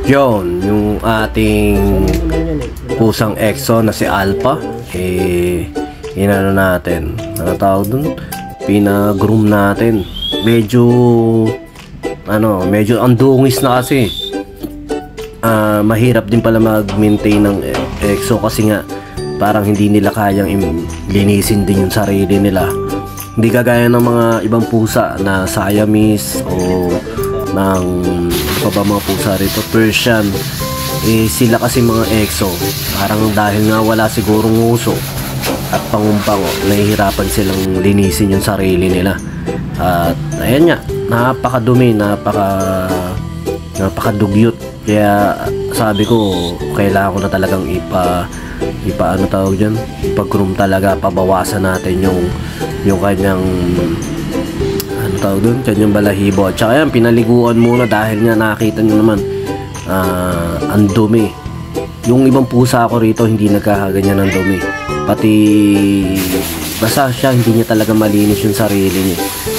Yon, yung ating pusang EXO na si Alpha, inano natin, ano tawag dun? Pina-groom natin. Medyo ang dungis na kasi. Mahirap din pala mag-maintain ng EXO kasi nga parang hindi nila kayang linisin din yung sarili nila. Hindi kagaya ng mga ibang pusa na Siamese o ng mga pusa rito, Persian. Sila kasi mga EXO, parang dahil nga wala sigurong uso at pangumpango, nahihirapan silang linisin yung sarili nila. At ayan nga, napakadumi, napakadugyot. Kaya sabi ko, kailangan ko na talagang ipa-groom talaga, pabawasan natin yung kanyang kanyang balahibo. At saka yan, pinaliguan muna dahil nga nakita nyo naman, ang dumi. Yung ibang pusa ko rito hindi nagkakaganyan ng dumi, pati basta siya, hindi niya talaga malinis yung sarili niya.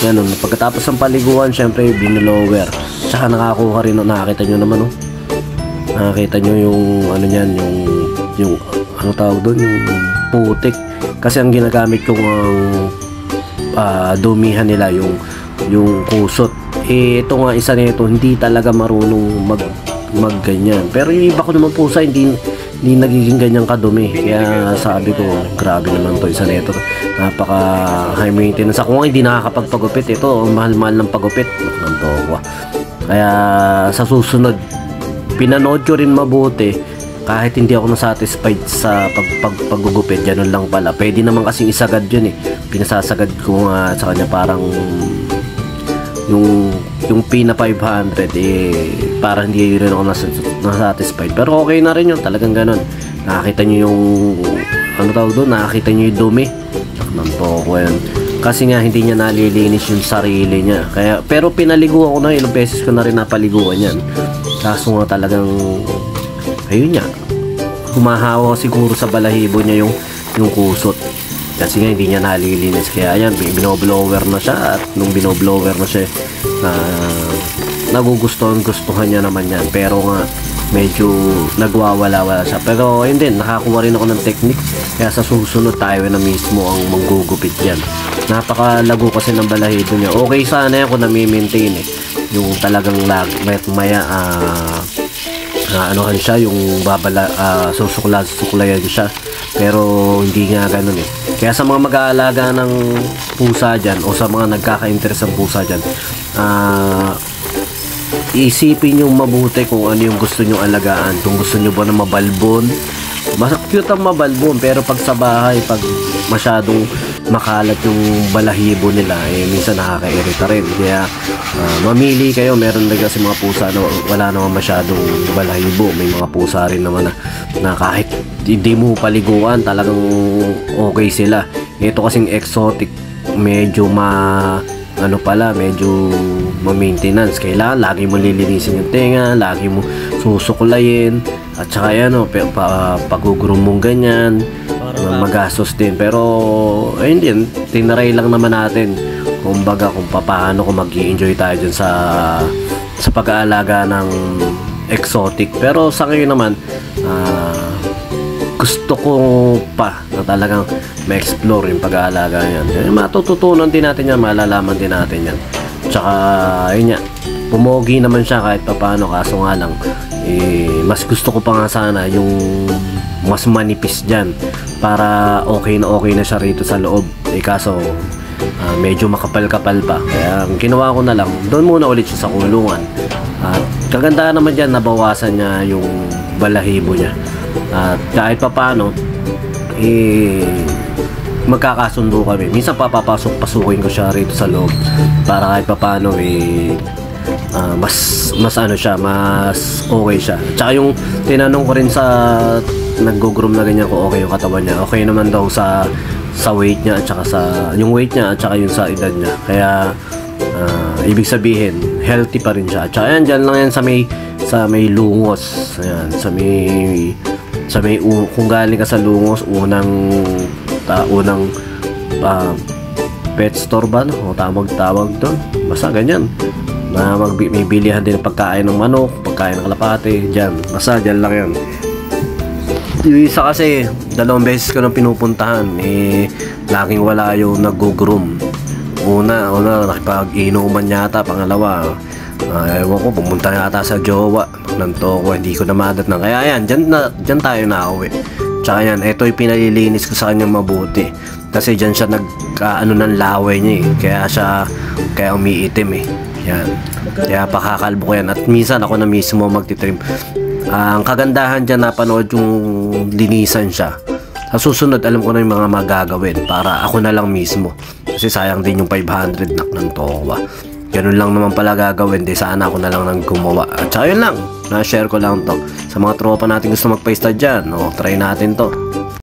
Ganun, pagkatapos ng paliguan, syempre binolower. Tsaka nakakuha rin, nakakita nyo naman, oh. Nakakita nyo yung yung ano tawag doon, yung putik. Kasi ang ginagamit kong dumihan nila yung kusot. Ito nga, isa nito hindi talaga marunong magganyan. Pero yung iba ko naman pusa hindi nagiging ganyan kadumi. Kaya sabi ko, grabe naman to, isa nito. Napaka high maintenance. Ako nga hindi nakakapagpagupit. Ito, mahal-mahal ng pagupit ng towa. Kaya sa susunod, pinanood ko rin mabuti. Kahit hindi ako nasatisfied sa paggugupit, ganun lang pala. Pwede naman kasing isagad yun, pinasasagad ko nga sa kanya, parang yung P na 500, parang hindi rin ako nasatisfied. Pero okay na rin yun, talagang ganun. Nakakita nyo yung nakakita nyo yung dumi ng toko yan. Kasi nga hindi niya nalilinis yung sarili niya. Pero pinaliguan ko na, ilang beses ko na rin napaliguan yan. Kaso nga talagang ayun nga, humahawa siguro sa balahibo niya yung kusot. Kasi nga hindi niya nalilinis. Kaya ayan, binoblower na siya. At nung binoblower na siya, gustuhan niya naman yan. Pero nga medyo nagwawala-wala siya. Pero ayun din, nakakuha rin ako ng technique. Kaya sa susunod tayo na mismo ang manggugupit yan. Napakalago kasi ng balahibo niya. Okay sana yan kung nami-maintain yung talagang maya anuhan siya, yung susuklayan siya. Pero hindi nga ganun Kaya sa mga mag-aalaga ng pusa dyan, o sa mga nagkaka-interest ng pusa dyan, isipin nyo mabuti kung ano yung gusto nyo alagaan. Kung gusto nyo ba na mabalbon, mas cute ang mabalbon, pero pag sa bahay, pag masyadong makalat yung balahibo nila, minsan nakaka-irita rin. Kaya mamili kayo. Meron na kasi mga pusa na wala naman masyadong balahibo. May mga pusa rin naman na kahit hindi mo paliguan, talagang okay sila. Ito kasing exotic, medyo medyo ma-maintenance. Kailangan lagi mo lilinisin yung tenga, lagi mo susuklayin, at saka yan pag-groom mong ganyan, magastos din. Pero ayun din, tinaray lang naman natin kung paano kung mag-i-enjoy tayo dyan sa pag-aalaga ng exotic. Pero sa ngayon naman, gusto ko pa na talagang ma-explore yung pag-aalaga yan. Matututunan din natin yan, malalaman din natin yan. Tsaka yun nga, pumogi naman siya kahit paano. Kaso nga lang, mas gusto ko pa nga sana yung mas manipis dyan, para okay na siya rito sa loob. Kaso medyo makapal-kapal pa. Kaya ang ginawa ko na lang, doon muna ulit siya sa kulungan. Kagandahan naman dyan, nabawasan niya yung balahibo niya. At kahit paano, magkakasundo kami. Minsan papapasok-pasukin ko siya rito sa loob, para kahit paano mas okay siya. Tsaka yung tinanong ko rin sa nag-groom na ganyan ko, okay yung katawan niya, okay naman daw sa weight niya, at saka yung weight niya, at saka yung sa edad niya. Kaya ibig sabihin healthy pa rin siya. At saka yan, dyan lang yan sa may lungos. Ayan, sa may kung galing ka sa lungos, unang pet store ba, o tawag doon, basta ganyan. May bilihan din ng pagkain ng manok, pagkain ng kalapate, dyan. Basta dyan lang yan. Yung isa kasi, 2 beses ko nang pinupuntahan, laging wala yung nag-groom. Una, nakipag-inuman yata, pangalawa, ewan ko, pumunta yata sa jowa ng toko, hindi ko na madatnan. Kaya yan, dyan tayo nauwi. Tsaka yan, ito yung pinalilinis ko sa kanyang mabuti. Kasi dyan siya ng laway niya kaya umiitim Yan. Kaya pakakalbo ko yan. At minsan ako na mismo magtitrim. Ang kagandahan dyan, napanood yung linisan siya. Sa susunod, alam ko na yung mga magagawin para ako na lang mismo. Kasi sayang din yung 500 ng towa. Ganun lang naman pala gagawin. Sana ako na lang nang gumawa. At saka yun lang. Na-share ko lang to. Sa mga tropa natin gusto magpa-stud dyan. Try natin to.